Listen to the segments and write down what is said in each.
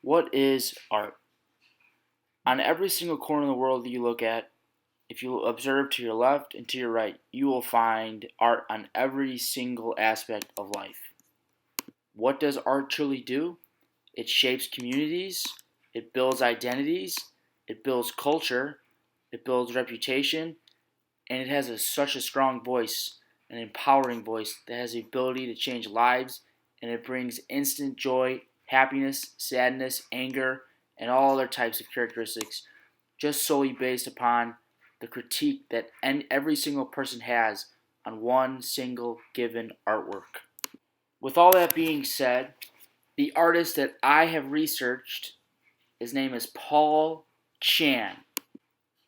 What is art? On every single corner of the world that you look at, if you observe to your left and to your right, you will find art on every single aspect of life. What does art truly do? It shapes communities, it builds identities, it builds culture, it builds reputation, and it has such a strong voice, an empowering voice that has the ability to change lives, and it brings instant joy, happiness, sadness, anger, and all other types of characteristics just solely based upon the critique that every single person has on one single given artwork. With all that being said, the artist that I have researched, his name is Paul Chan.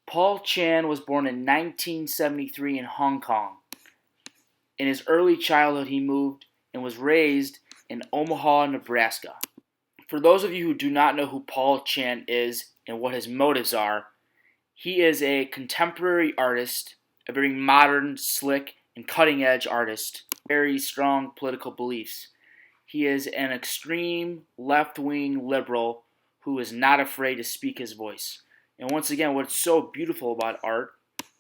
Paul Chan was born in 1973 in Hong Kong. In his early childhood, he moved and was raised in Omaha, Nebraska. For those of you who do not know who Paul Chan is and what his motives are, he is a contemporary artist, a very modern, slick, and cutting-edge artist, very strong political beliefs. He is an extreme left-wing liberal who is not afraid to speak his voice. And once again, what's so beautiful about art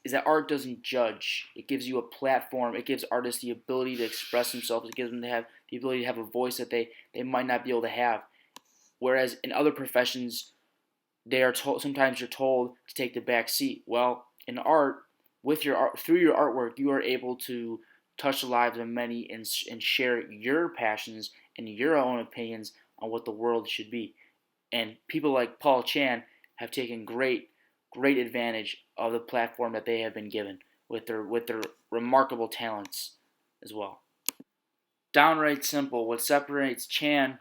is that art doesn't judge. It gives you a platform. It gives artists the ability to express themselves. It gives them to have the ability to have a voice that they might not be able to have. Whereas in other professions, sometimes you're told to take the back seat. Well, in art, through your artwork, you are able to touch the lives of many and share your passions and your own opinions on what the world should be. And people like Paul Chan have taken great advantage of the platform that they have been given with their remarkable talents as well. Downright simple, what separates Chan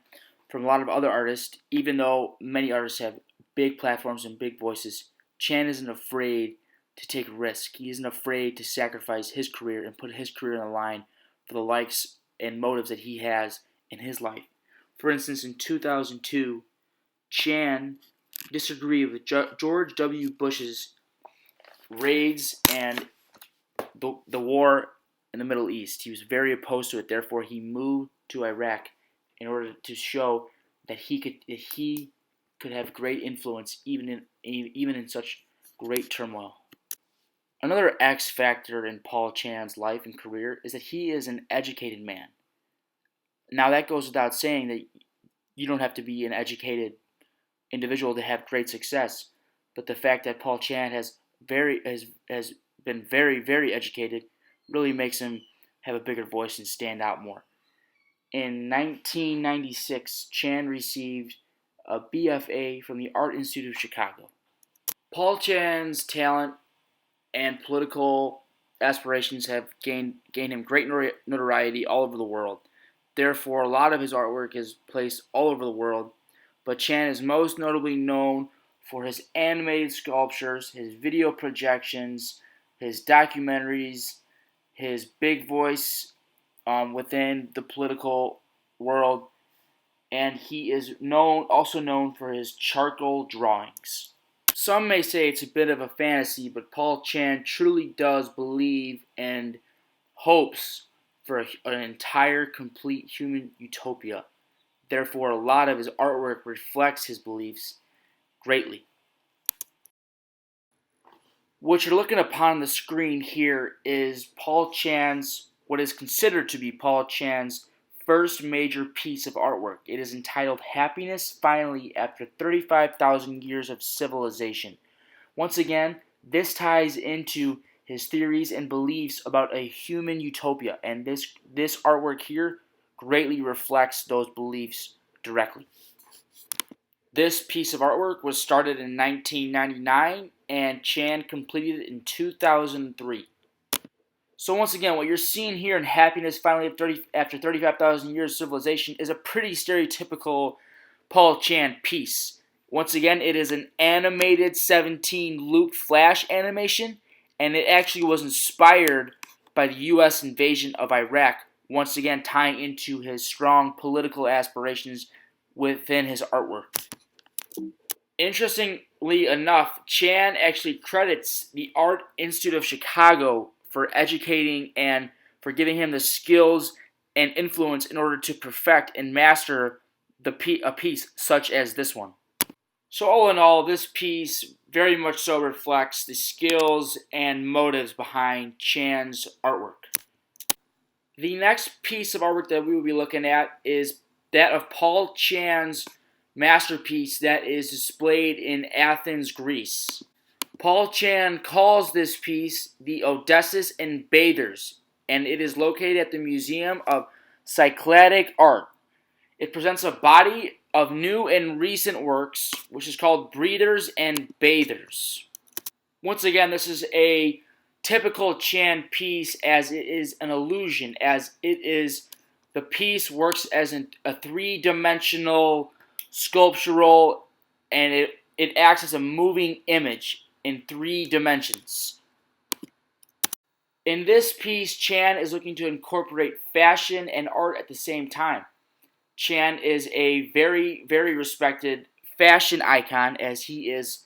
from a lot of other artists, even though many artists have big platforms and big voices, Chan isn't afraid to take risk. He isn't afraid to sacrifice his career and put his career on the line for the likes and motives that he has in his life. For instance, in 2002, Chan disagreed with George W. Bush's raids and the war in the Middle East. He was very opposed to it. Therefore, he moved to Iraq in order to show that he could have great influence even in such great turmoil. Another X factor in Paul Chan's life and career is that he is an educated man. Now that goes without saying that you don't have to be an educated individual to have great success, but the fact that Paul Chan has been very educated really makes him have a bigger voice and stand out more. In 1996, Chan received a BFA from the Art Institute of Chicago. Paul Chan's talent and political aspirations have gained him great notoriety all over the world. Therefore, a lot of his artwork is placed all over the world, but Chan is most notably known for his animated sculptures, his video projections, his documentaries, his big voice within the political world, and he is also known for his charcoal drawings. Some may say it's a bit of a fantasy, but Paul Chan truly does believe and hopes for an entire, complete human utopia. Therefore, a lot of his artwork reflects his beliefs greatly. What you're looking upon the screen here is what is considered to be Paul Chan's first major piece of artwork. It is entitled Happiness Finally After 35,000 Years of Civilization. Once again, this ties into his theories and beliefs about a human utopia, and this artwork here greatly reflects those beliefs directly. This piece of artwork was started in 1999, and Chan completed it in 2003. So once again, what you're seeing here in Happiness Finally After 35,000 Years of Civilization is a pretty stereotypical Paul Chan piece. Once again, it is an animated 17-loop flash animation, and it actually was inspired by the U.S. invasion of Iraq, once again tying into his strong political aspirations within his artwork. Interestingly enough, Chan actually credits the Art Institute of Chicago for educating and for giving him the skills and influence in order to perfect and master a piece such as this one. So all in all, this piece very much so reflects the skills and motives behind Chan's artwork. The next piece of artwork that we will be looking at is that of Paul Chan's masterpiece that is displayed in Athens, Greece. Paul Chan calls this piece the Odysseus and Bathers, and it is located at the Museum of Cycladic Art. It presents a body of new and recent works, which is called Breeders and Bathers. Once again, this is a typical Chan piece, as it is an illusion, as it is the piece works as a three-dimensional sculptural, and it acts as a moving image in 3 dimensions. In this piece, Chan is looking to incorporate fashion and art at the same time. Chan is a very, very respected fashion icon, as he is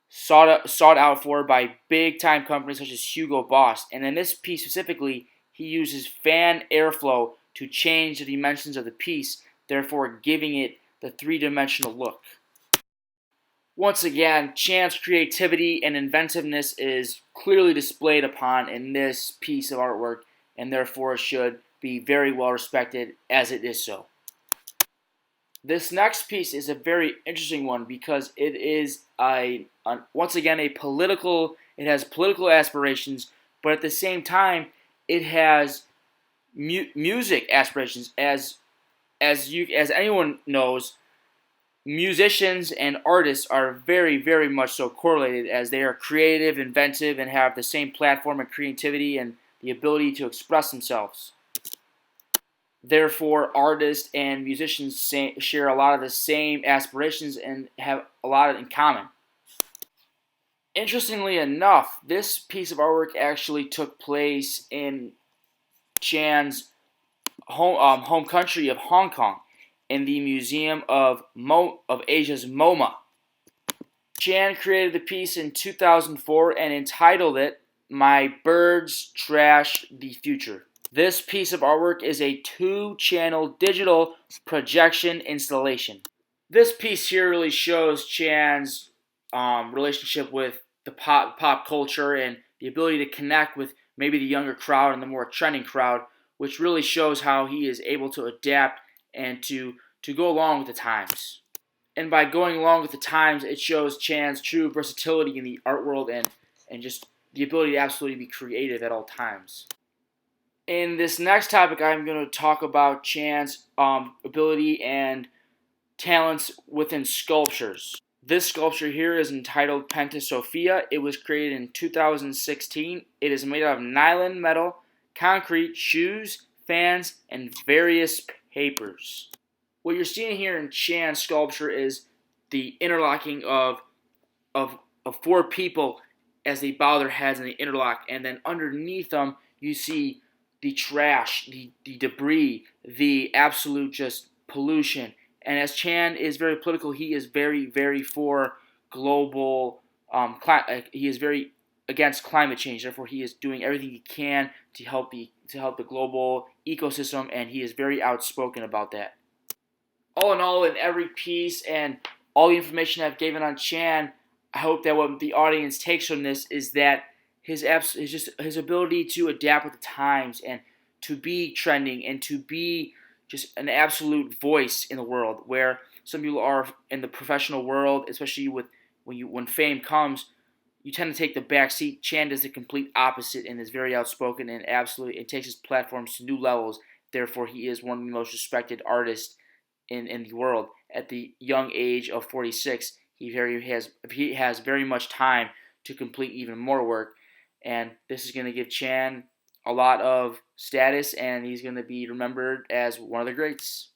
sought out for by big-time companies such as Hugo Boss. And in this piece specifically, he uses fan airflow to change the dimensions of the piece, therefore giving it the 3-dimensional look. Once again, Chan's creativity and inventiveness is clearly displayed upon in this piece of artwork, and therefore should be very well respected as it is so. This next piece is a very interesting one because it is once again it has political aspirations, but at the same time it has music aspirations. As anyone knows, musicians and artists are very, very much so correlated, as they are creative, inventive, and have the same platform and creativity and the ability to express themselves. Therefore, artists and musicians share a lot of the same aspirations and have a lot in common. Interestingly enough, this piece of artwork actually took place in Chan's home country of Hong Kong, in the Museum of Asia's MoMA. Chan created the piece in 2004 and entitled it "My Birds Trash the Future." This piece of artwork is a 2-channel digital projection installation. This piece here really shows Chan's relationship with the pop culture and the ability to connect with maybe the younger crowd and the more trending crowd, which really shows how he is able to adapt and to go along with the times. And by going along with the times, it shows Chan's true versatility in the art world and just the ability to absolutely be creative at all times. In this next topic, I'm going to talk about Chan's ability and talents within sculptures. This sculpture here is entitled Penta Sophia. It was created in 2016. It is made out of nylon metal, concrete, shoes, fans, and various papers. What you're seeing here in Chan's sculpture is the interlocking of 4 people as they bow their heads and they interlock, and then underneath them you see the trash, the debris, the absolute just pollution. And as Chan is very political, he is very, very for global. He is very against climate change. Therefore, he is doing everything he can to help the global ecosystem, and he is very outspoken about that. All in all, in every piece and all the information I've given on Chan, I hope that what the audience takes from this is that his ability to adapt with the times and to be trending and to be just an absolute voice in the world, where some people are in the professional world, especially when fame comes, you tend to take the back seat. Chan does the complete opposite and is very outspoken and absolutely it takes his platforms to new levels. Therefore, he is one of the most respected artists in the world. At the young age of 46, he has very much time to complete even more work, and this is going to give Chan a lot of status, and he's going to be remembered as one of the greats.